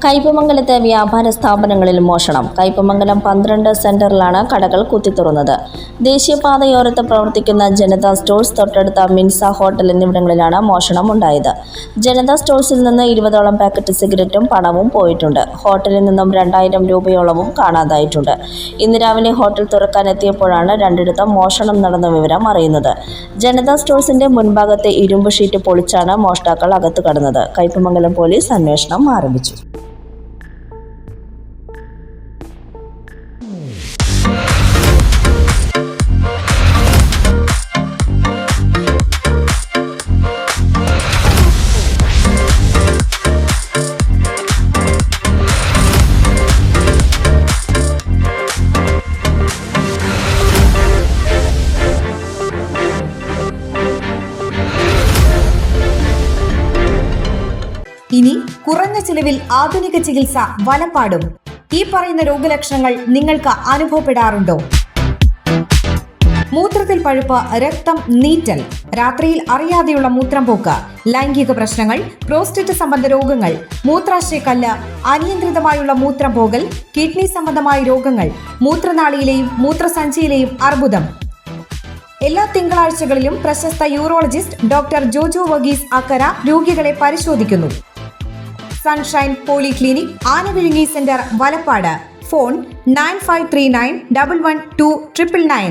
കയ്പമംഗലത്തെ വ്യാപാര സ്ഥാപനങ്ങളിൽ മോഷണം. കയ്പമംഗലം 12 സെന്ററിലാണ് കടകൾ കുത്തിത്തുറന്നത്. ദേശീയപാതയോരത്ത് പ്രവർത്തിക്കുന്ന ജനതാ സ്റ്റോഴ്സ്, തൊട്ടടുത്ത മിൻസ ഹോട്ടൽ എന്നിവിടങ്ങളിലാണ് മോഷണം ഉണ്ടായത്. ജനതാ സ്റ്റോഴ്സിൽ നിന്ന് 20ഓളം പാക്കറ്റ് സിഗരറ്റും പണവും പോയിട്ടുണ്ട്. ഹോട്ടലിൽ നിന്നും 2000 രൂപയോളവും കാണാതായിട്ടുണ്ട്. ഇന്ന് രാവിലെ ഹോട്ടൽ തുറക്കാനെത്തിയപ്പോഴാണ് രണ്ടിടത്തും മോഷണം നടന്ന വിവരം അറിയുന്നത്. ജനതാ സ്റ്റോഴ്സിന്റെ മുൻഭാഗത്തെ ഇരുമ്പ് ഷീറ്റ് പൊളിച്ചാണ് മോഷ്ടാക്കൾ അകത്ത് കടന്നത്. കയ്പമംഗലം പോലീസ് അന്വേഷണം ആരംഭിച്ചു. ഇനി കുറഞ്ഞ ചിലവിൽ ആധുനിക ചികിത്സ വലപ്പാടും. ഈ പറയുന്ന രോഗലക്ഷണങ്ങൾ നിങ്ങൾക്ക് അനുഭവപ്പെടാറുണ്ടോ? മൂത്രത്തിൽ പഴുപ്പ്, രക്തം, നീറ്റൽ, രാത്രിയിൽ അറിയാതെയുള്ള മൂത്രം പോക്ക്, ലൈംഗിക പ്രശ്നങ്ങൾ, പ്രോസ്റ്റേറ്റ് സംബന്ധ രോഗങ്ങൾ, മൂത്രാശയക്കല്ല്, അനിയന്ത്രിതമായുള്ള മൂത്രം പോകൽ, കിഡ്നി സംബന്ധമായ രോഗങ്ങൾ, മൂത്രനാളിയിലെയും മൂത്രസഞ്ചിയിലെയും അർബുദം. എല്ലാ തിങ്കളാഴ്ചകളിലും പ്രശസ്ത യൂറോളജിസ്റ്റ് ഡോക്ടർ ജോജോ വർഗീസ് അക്കര രോഗികളെ പരിശോധിക്കുന്നു. Sunshine polyclinic, Anavizhungi centre, Valappad. Phone 9539 112 999.